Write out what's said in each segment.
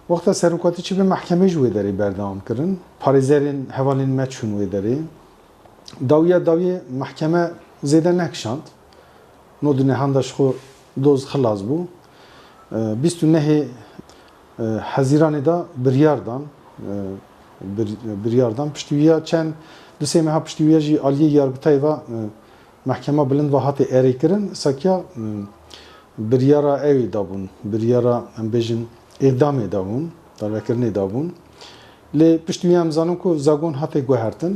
وقتا سروکاتی چی به محکمه جوی داری بردام کردن پاریزرین حوالین مچون وی داری داوی محکمه زیده نکشاند نودنه هندش خو دوز خلاص بو 29 حزیران دا بریاردان پشتویا چند دو سه ماه پشتویا جی عالیه یارگتای و محکمه بلند و هات اری کردن سکیا بریارا اوی دابون بریارا ام بیجن اعدام دابون داروکرنی دابون لی پشتویا ام زانم کو زاگون هات گوهرتن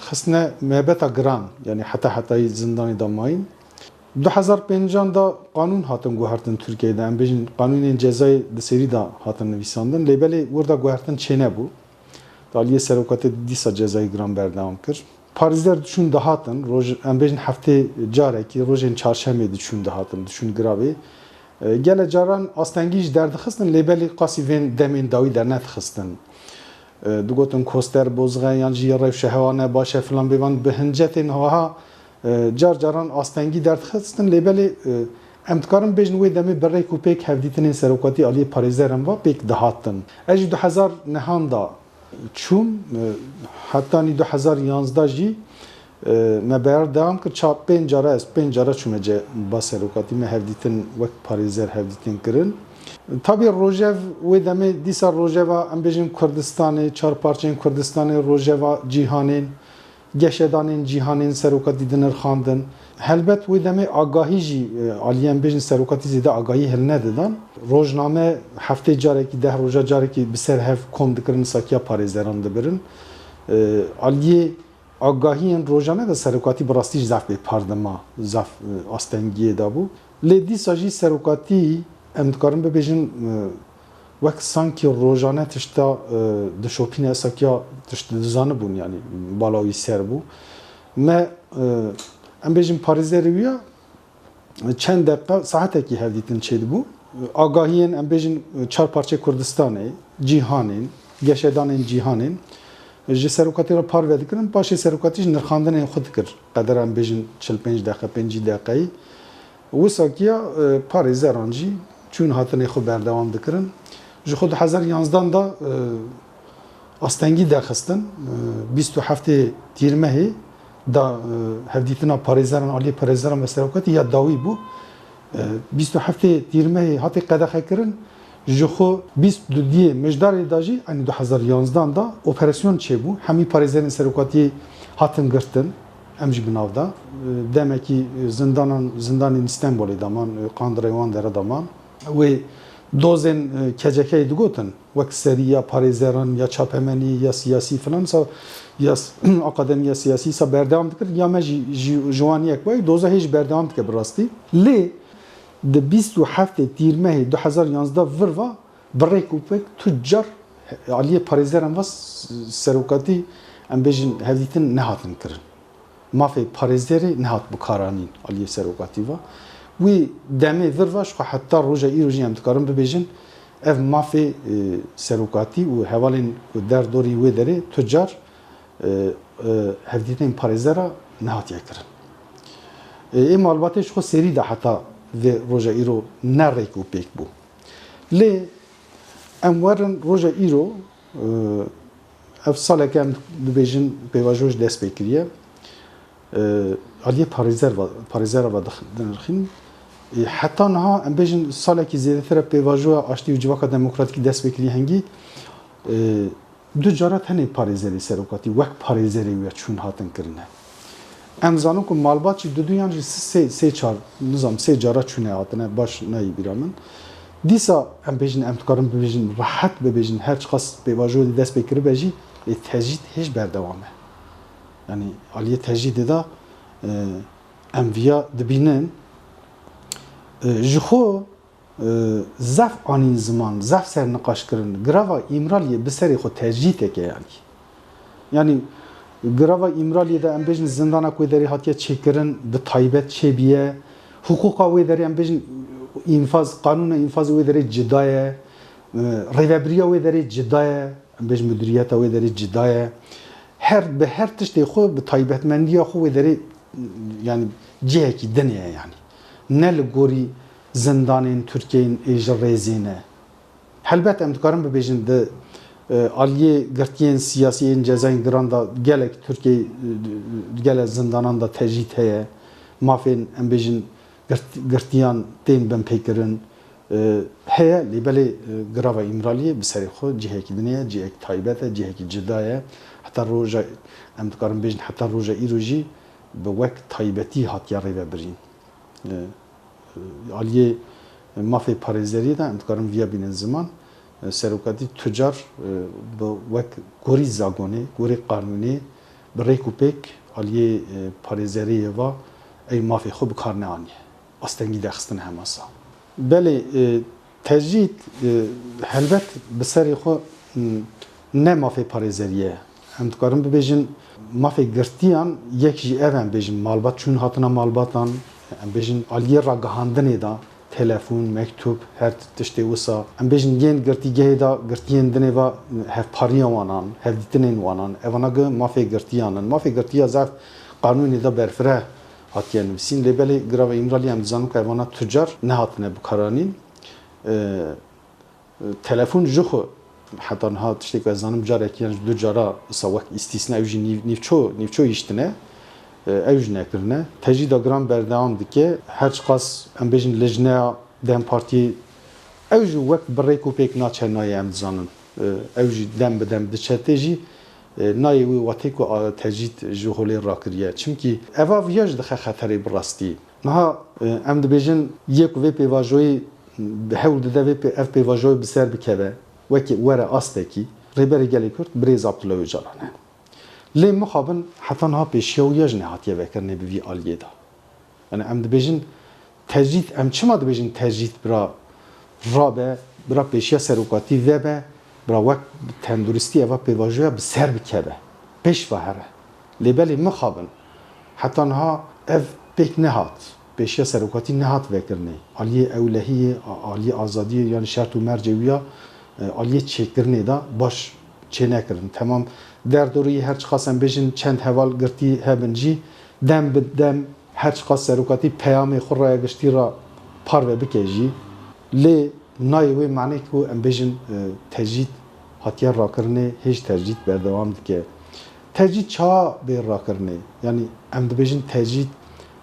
خسنه مهبتا گران یعنی حتی زندانی داماین 2005 دا قانون هاتن گوهرتن ترکیه ام بیجن قانون جزای دسری دا هاتن نویساندن لی بلی وردا گوهرتن چنه بو دالیه سروکات دیسا جزای گران بردام کرد پاریزر düşün dahatın roj embejin hafte careki rojin çarşembe düşün dahatın düşün grave gele caran astengiş derdi xistin lebeli qasiven demin dawi dernet xistin dugotun koster bozğa yanji rev şehwane başa falan bevan behincetin ha caran astengi derdi xistin lebeli emtkarın bejin ve demi berrek u pek hevditinin serokati ali parizerin va pek dahatın ej 2000 nehanda çum hatta ni 2011 jî me beyer devam kir çap pencara çumece baserokatî me hevdîtin wek parêzer hevdîtin kirin tabii rojev wê demê dîsa rojeva em bêjin Kurdistanê çar parçeyên Kurdistanê rojeva cîhanên geşedanên cîhanên serokatî din irxandin helbet wê demê agahî jî aliyê em bêjin serokatî zêde agahî hil nedidan rojname heftê carekî deh roja carekî bi ser hev kom dikirin sakiya parêzeran dibirin aliyê agahiyên rojane de serokatî bi rastî ji zaf bêpardema zaf astengiyê dabû lê dîsa jî serokatî em dikarin bibêjin wek sankî rojane tişta dişopîne sakiya tişt dizanibûn yanî bala wî ser bû me em bêjin parêzerê wî ya çend deqa saetekî hevdîtin çêdibû agahiyên em bêjin çar parçe Kurdistanê cîhanên geşedanên cîhanên ji serokatî re par vedikirin paşê serokatî ji nirxandinên xwe dikir qeder em bêjin 45 deqe 50 deqeyî wisa parêzeran jî çûn hatinê xwe berdewam dikirin ji xwe 2011 da astengî derxistin 27 Tîrmehê da hevdîtina parêzeran aliyê parêzeran ve serokatî ya dawî bû 27 Tîrmehê hatê qedexekirin ji xwe 22 mijdarê da jî aynı 2011 da operasyon çêbû hemî parêzerên serokatî hatin girtin em jî bi nav da demekî zindanên İstanbulê daman qandirê wan dere daman wê dozên kecekeyê digotin wek serî ya parêzeran ya çapemenî ya siyasî filan ya akademiya siyasî sa berdewam dikir ya me jî jiwaniyek wê doza hê jî berdewam dike bi rastî lê di 27 Tîrmehê 2011 vir va birêk û pek tucar aliyê parêzeran ve serokatî em bêjin hevdîtin nehatin kirin mafê parêzerê nehat bikaranîn aliyê serokatî ve wî demê vir ve xwe heta roja îro jî em dikarin bibêjin ev mafê serokatî û hevalên derdorî wê derê tucar hevdîtinên parêzera nehatiye kirin ê malbatê ji xwe serî de heta vê roja îro nerêk û pêk bû lê em werin roja îro ev saleke em dibêjin pêvajoş dest pê kiriye aliyê parêzera ve dinirxîn heta niha em bêjin salekî zêdetir e pêvajoya aştî û civaka demokratîkî dest pê kiriye hengî du cara tenê parêzerê serokatî wek parêzerê wê çûn hatin kirine em zanin ku malbat jî di duyan jî sê çar nizam sê cara çûne hatine baş nayî bîra min dîsa em bêjin em dikarin bibêjin rehet bibêjin her çiqas pêvajoyê dest pê kiribe jî tecîd hêj berdewam e yanî aliyê tecîdê da em viya dibînin ji xwe zef anîn ziman zef serniqaşkirin grava îmraliyê bi serê xwe tecîdeke yanî yanî grava îmraliyê de em bêjin zindana ku wê derê hatiye çêkirin bi taybet çêbiye huquqa wê derê em bêjin înfaz qanûna înfazê wê derê cida ye rêveberiya wê derê cida ye em bêjin müdîriyeta wê derê cida ye bi her tiştê xwe bi taybetmendiya xwe wê derê yani cihekî din ye yanî ne li gorî zindanên Tirkiyeyên êjî rêzê ne helbet em dikarin bibêjin di aliyê girtiyên siyasî yên cezayên giran da gelek Tirkiye gelek zindanan da tecrît heye. Mafên em bêjin girtiyan tên benpêkirin heye lê belê girava İmraliyê bi serê xwe cihekî din heye, cihek taybet e, cihekî cida ye. Heta roja em dikarin bêjin heta roja îro jî bi wek taybetî hatiye rêvebirîn. Aliyê mafê parêzeriyê de em dikarin viya bînin ziman serokatî tucar bi wek gorî zagonê, gorî qanûnê bi rêk û pêk aliyê parêzeriyê va ey mafê xwe bi kar neaniye. Astengî dexistin hemasa. Belê tecrît helbet bi serê xwe ne mafê parêzeriye. Em dikarin bibêjin mafê girtiyan yek jî ev em bêjin malbat çûn hatina malbatan em bêjin aliyê ragihandinê da telefon, mektup, her tiştê wisa em bêjin yên girtîgehê da girtiyên dinê va hevpariya wanan, hevdîtinên wanan evana gi mafê girtiyan in. Mafê girtiya zaf qanûnê da berfireh hatiye nivîsîn lê belê girava İmraliyê em dizanin ku evana tucar nehatine bikaranîn. Telefon ji xwe heta niha tiştê ku ez zanim carekî yan ji du cara wisa wek îstîsna ew jî nîvço îştine ew jî nekirine. Tecrît da giran berdewam dike. Her çiqas em bêjin lejneya Dem Partiyê ew jî wek bi rêk û pêk naçe nayê em dizanin. Ew jî dem bi dem diçe tê jî nayê wî watê ku tecrît ji holê rakiriye. Çimkî eva viya ji dixe xeterê bi rastî. Niha em dibêjin yek vê pêvajoyê hewl dide vê ev pêvajoyê bi ser bikeve wekî were astekî rêberê gelê Kurd Birêz Abdullah Öcalan e. Lê mixabin heta niha pêşiya wiya jî nehatiye vekirinê bi vî aliyê da. Yani em dibêjin tecrît em çima dibêjin tecrît bira rabe bira pêşiya serokatî vebe bira wek tenduristî eva pêvajoya bi ser bikeve. Pêş ve here. Lê belê mixabin heta niha ev pêk nehat. Pêşiya serokatî nehat vekirinê. Aliyê ewlehiyê, aliyê azadiyê yani şert û mercê wiya aliyê çêkirinê da baş çê nekirin. Temam derdorî her çiqas em bêjin çend heval girtî hebin jî dem bi dem her çiqas serokatî peyamê xwe raya giştî ra parve bike jî lê nayê wê manê ku em bêjin tecrît hatiye rakirinê hêj tecrît berdewam dike. Tecrît çawa bê rakirinê yani em dibêjin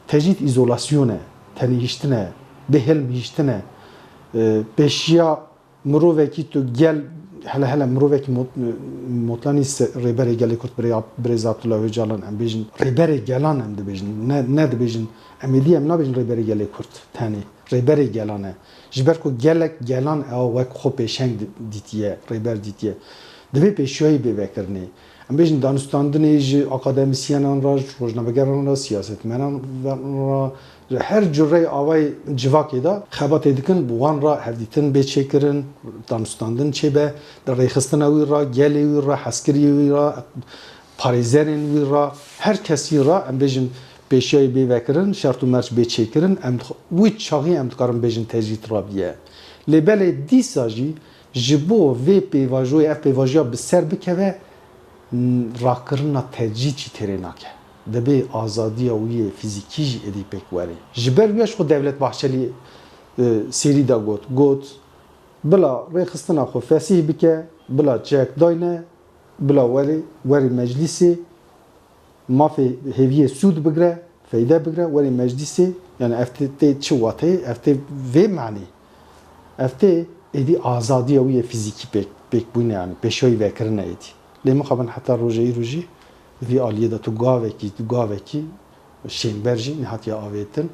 tecrît îzolasyon e, tenê hîştin e, bêhilm hîştin e, pêşiya mirovekî tu gel hele mirovekî motlanî rêberê gelê Kurd Birêz Abdullah Öcalan em bêjin rêberê gelan em dibêjin ne dibêjin em êdî em nabêjin rêberê gelê Kurd tenê rêberê gelan e ji ber ku gelek gelan ew wek xwe pêşeng dîtiye rêber dîtiye divê pêşiyayê bê vekirinê em bêjin danûstandinê ji akademisyenan ra rojnavegeran ra siyasetmenan ra her cürrey avay civakê da xebatê dikin bi wan ra hevdîtin bê çêkirin danûstandin çêbe di rêxistina wî ra gelê wî ra heskiriyê wî ra parêzerên wî ra her kesî ra em bêjin pêşiyayê bê vekirin şert û merc bê çêkirin em wî çaxî em dikarin bêjin tecrît rabiye lê belê dîsa jî ji bo vê pêvajoyê ev pêvajoya bi ser bikeve rakirina tecrît jî têrê nake. Debê azadiya wî fîzîkî jî êdî pêk were. Ji ber wî xwe Devlet Bahçelî serî da got bila rêxistina xwe fesîh bike, bila çek dayne, bila werî meclîsê mafê hêviyê sûd bigire, feyde bigire, werî meclîsê yani ev tê çi watê ev tê vê manî ev tê êdî azadiya wî fîzîkî pêk bûne yani pêşiyayê vekirine êdî. Lê mixabin heta roja îro jî vî aliyê da tu gavekî şênber jî nehatiye avêtin.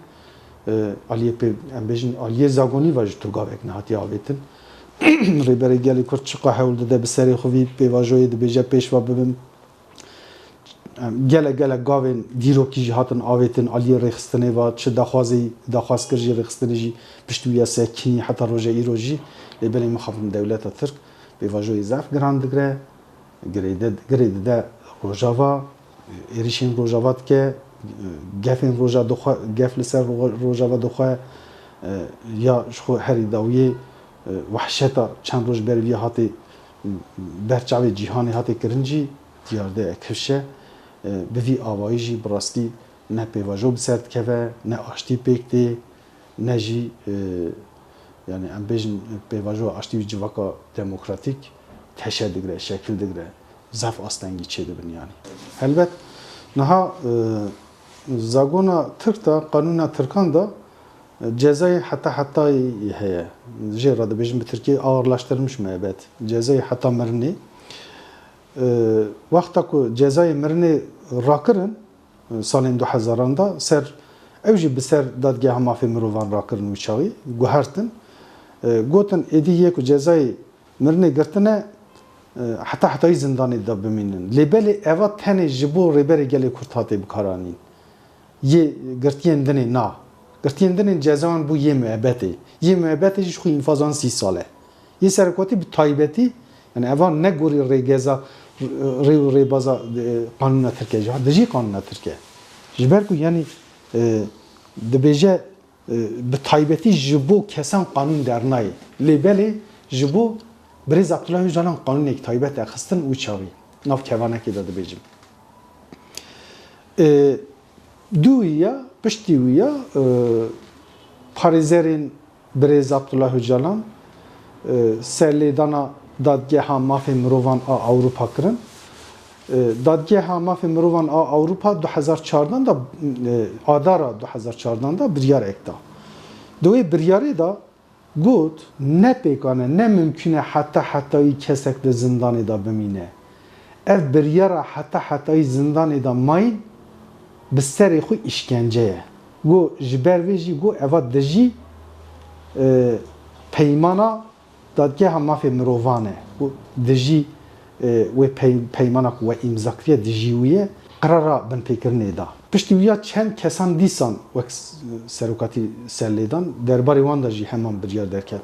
Aliyê pê em bêjin aliyê zagonî ve jî tu gavek nehatiye avêtin. Rêberê gelê Kurd çiqa hewl dide bi serê xwe vî pêvajoyê dibêje pêşva bibin. Gelek gavên dîrokî jî hatin avêtin aliyê rêxistinê ve çi daxwaz kir jî rêxistinê jî piştî wî sekinî heta roja îro jî lê belê mixabin dewleta Tirk pêvajoyê zaf giran digire girê dide rojava êrişên rojava dike gefên gef li ser rojava dixwe ya ji xwe herî dawiyê wehşeta çend roj ber vî hatê berçavê cîhanê hatê kirin jî diyar de kevşe bi vî avayî jî bi rastî ne pêvajo bi ser dikeve ne aştî pêk tê ne jî yani em bêjin pêvajo aştî wî civaka demokratîk teşe digre, şekil digre, zaf astengî çê dibin yani. Helbet niha zagona Türk da, kanûna Türkan da cezayı hatta heye. Jê radibêjin bi Tirkiye ağırlaştırmış müebbet. Cezayı hatta mirinê. Wexta ku cezayê mirinê rakirin salên 2000 da ser ew jî bi ser dadgeha mafê mirovan rakirin wî çaxî guhertin. Gotin êdî yê ku cezayê mirinê girtine hetayî zindanê da bimînin. Lêbelê eva tenê ji bo rêberê gelê Kurd hatê bikaranîn. Yê girtiyên dinê na. Girtiyên dinên cezawan bû yê müebbetê. Yê müebbetê jî xwe înfazan 30 sal e. Yê serokatî bi taybetî yani evan ne gorî rêgeza rê û rêbaza kanûna Tirkiye jî dijî kanûna Tirkiye. Ji ber ku yani dibêje bi taybetî ji bo kesan kanûn dernayê. Lêbelê ji bo Birêz Abdullah Öcalan kanûnekî taybet e xistin û çavî. Nav kevanekê de dibêjim. Du ya piştî wî ya parêzerên Birêz Abdullah Öcalan serlêdana dadgeha mafê mirovan a Ewropa kirin. Dadgeha mafê mirovan a Ewropa 2014 da adara 2014 da biryar ekta. Di wê biryarê da got ne pêkane ne mümkün e hetayî kesek li zindanê da bimîne. Ev biryara hetayî zindanê da mayîn bi serê xwe işkence ye. Got ji ber vê jî got eva dijî peymana dadgeha mafê mirovan e. Dijî wê peymana ku we îmza kiriye dijî wî ye qirara bin pêkirinê da. Piştî wî ya çend kesan dîsan wek serokatî serlêdan derbarê wan da jî heman biryar derket.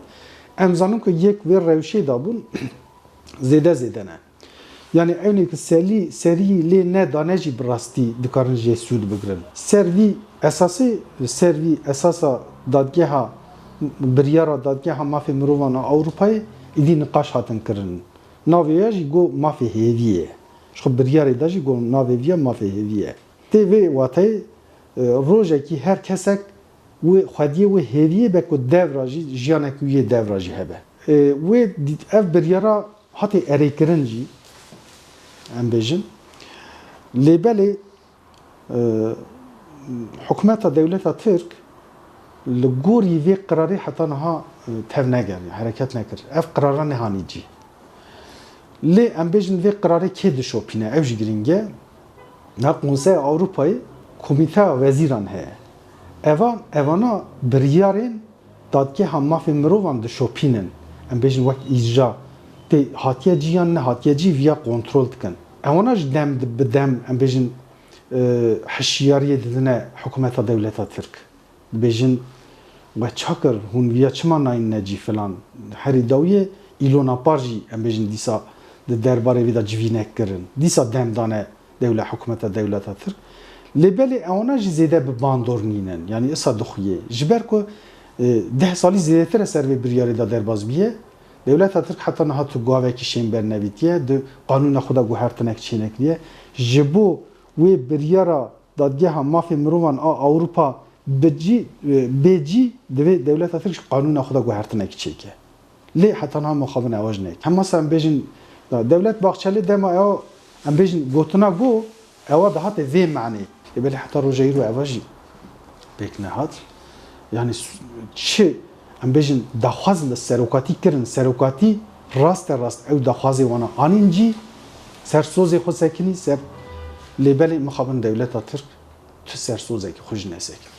Em zanim ku yek vê rewşê da bûn zêde ne. Yani ewnê ku serî lê nedane jî bi rastî dikarin jê sûd bigirin. Ser vî esasa dadgeha biryara dadgeha mafê mirovan a Ewropayê êdî niqaş hatin kirin. Navê ya jî got mafê hêvî ye. Ji xwe biryarê da jî got navê vî ya mafê hêvî ye. Tê vê wateyê rojekî her kesek wê xwediyê wê hêviyê be ku devra jî jiyanekî wî yê devra jî hebe. Wê ev biryara hatê erêkirin jî em bêjin lêbelê hikûmeta dewleta Tirk li gorî vê qirarê heta niha tev neger, hereket nekir. Ev qirara nehanî cî. Lê em bêjin vê qirarê kê dişopîne ew jî giring e. Na Konseya Avrupayê Komîteya Wezîran heye. Evana biryarên dadgeha mafê mirovan dişopînin. Em bêjin wek îja tê hatiye cî yan ne hatiye cî vîya kontrol dikin. Ewana ji dem bi dem em bêjin hişyariyê didine hikûmeta dewleta Tirk. Dibêjin we çakir hûn vîya çima nayîn ne cî filan. Herî dawiyê îlona par jî em bêjin dîsa di derbarê vî da civînek kirin. Dîsa dem dane hikûmeta dewleta Tirk. Lêbelê ewana jî zêde bi bandor nînin. Yani îsa dixuye. Ji ber ku 10 salî zêdetir e ser vê biryarê da derbas bîye. Dewleta Tirk heta niha tu gavekî şên bernevîtiye, di qanûna xwe da guhertinek çênekiriye. Ji bo wê biryara dadgeha mafê mirovan a Ewropa bêcî divê dewleta Tirk qanûna xwe da guhertinekî çêke. Lê heta niha mixabin ewa jî nek. Hema em bêjin devlet baxçelê dema ew em bêjin gotina got ewa da hate vê meعنê. Lêbelê heta roja îro ewa jî pêk nehat. Yani çi em bêjin daxwazin li serokatî kirin, serokatî rast ew daxwazê wana anîn cî ser sozê xwe sekinî ser lêbelê mixabin dewleta Tirk tu ser sozekî xwe jî nesekin.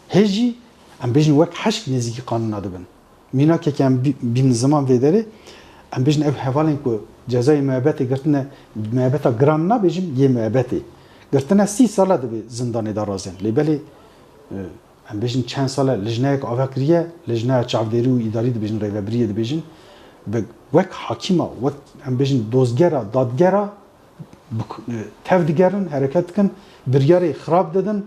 Hê jî em bêjin wek heşk nêzîkî qanûna dibin. Mînakekî em bînin ziman vê derê em bêjin ew hevalên ku cezayê müebbetê girtine müebbeta giran nabêjim yê müebbetê. Girtine 30 sala dibe zindanê da razên. Lêbelê em bêjin çend sala lijneyek ava kiriye, lijneya çavderî û îdarî dibêjin rêveberiyê dibêjin. Wek hakîma, wek em bêjin dozgera, dadgera tev digerin, hereket dikin, biryarê xirab didin.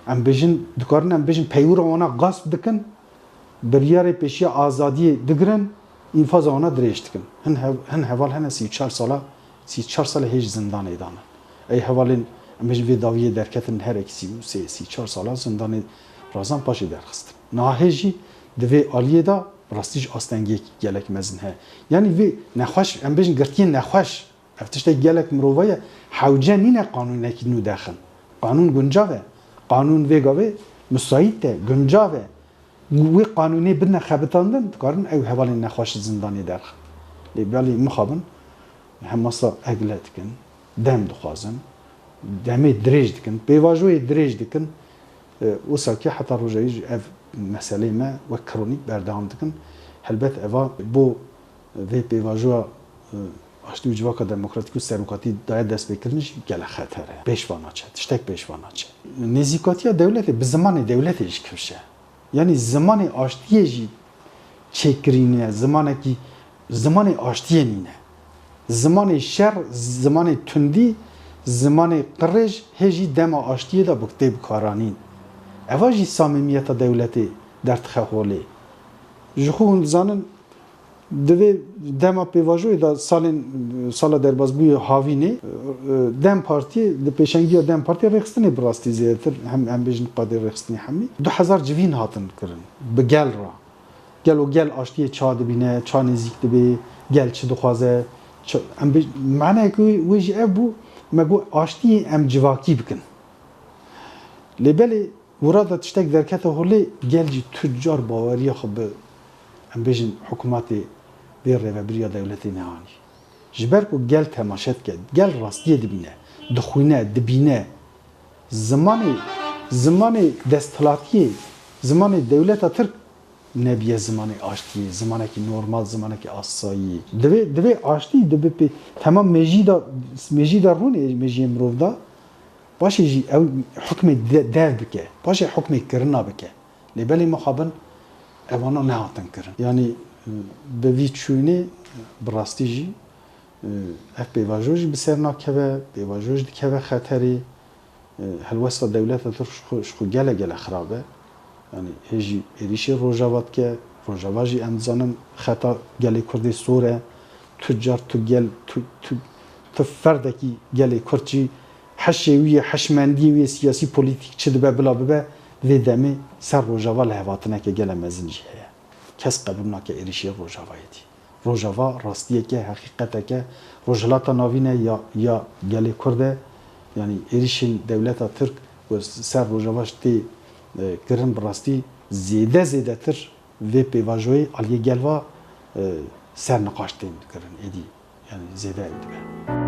Em bêjin dikarin em bêjin peywira wana gasp dikin, biryarê pêşiya azadiyê digirin, înfaza wana dirêj dikin. Hin heval hene 34 sala 34 sala hêj zindanê danin. Ey hevalên em bêjin vê dawiyê derketin herekî 34 sala zindanê razan paşê derxistin. Nahê jî di vê aliyê da راستیش آستنگی گلک مزن ها یعنی وی نخوش ام بیشن گرتی نخوش افتشت گلک مروایه حوجه نینه قانون کی نو داخل قانون گنجاوه قانون ویگاوه مساعده گنجاوه وی قانونی بدن خبتاندن کارن او حوالی نخوش زندانی درخ لیبالی مخابن همسا اگلت کن دم دخوازن دمه دريج دكن بيواجوي دريج دكن وساكي حتى رجعي اف مسألة ما وكرونيك بردام دكن هلبت اوا بو في بيواجوا اشتو جواكا ديمقراطيكو سيروقاتي داية دست بكرنش گله خطره بيشوانا چه تشتك بيشوانا چه نزيكاتيا دولت بزمان دولت ايش كرشه يعني زمان آشتیه جي چكرينه زمان آشتیه نينه زمان شر زمان تندي زمان قرج هجی دم آشتیه دا بکته بکارانین اواجی صمیمیت دولتی در تخولی جخون زانن دوی دم پیواجوی دا سال دربازبوی هاوینه دم پارتی د پیشنگی دم پارتی رخصتنی براستی زیاتر هم بیجن قادر رخصتنی همی 2000 جوین هاتن کرن بگل را گل و گل آشتیه چا دبینه چا نزیک دبی گل چه دخوازه معنی که ویجی ابو مگو آشتی ام جواکی بکن لبلی وراد تشتک درکت هولی گلجی تجار باوری خب ام بیشن حکومتی بیر و بریا دولتی نهانی جبر کو گل تماشات کرد گل راستی دبینه دخوینه دبینه زمان دستلاتی زمان دولت ترک نبیه زمان آشتی زمانی که نرمال زمانی که آسایی دوی آشتی دوی تمام مجی دا رونه مجی مروف دا باشه جی او حکم دار بکه باشه حکم کرنا بکه لبالی مخابن اوانا نهاتن کرن یعنی به وی چونه براستی جی اف بیواجوج بسر ناکوه بیواجوج دکوه خطری هلوستا دولت ترشخو گله خرابه yani هجی ایریشی روجاوات که روجاواجی امزانن خطا گلی کردی سوره تجار تو فردکی گلی کردی حشویه حشمندیه سیاسی پولیتیک چه دبه بلا ببه و دمی سر روجاوا لهواتنه که گل مزنجی هست کس قبول نکه ایریشی روجاوایتی روجاوا راستیه که حقیقته که روجلاتا ناوینه یا گلی کرده yani ایریشی دولت ترک و سر روجاواش تی کرن براستی زیاده تر و پیواجوی علیه گلوا سر نقاشتیم کرن ایدی یعنی زیاده ایدی.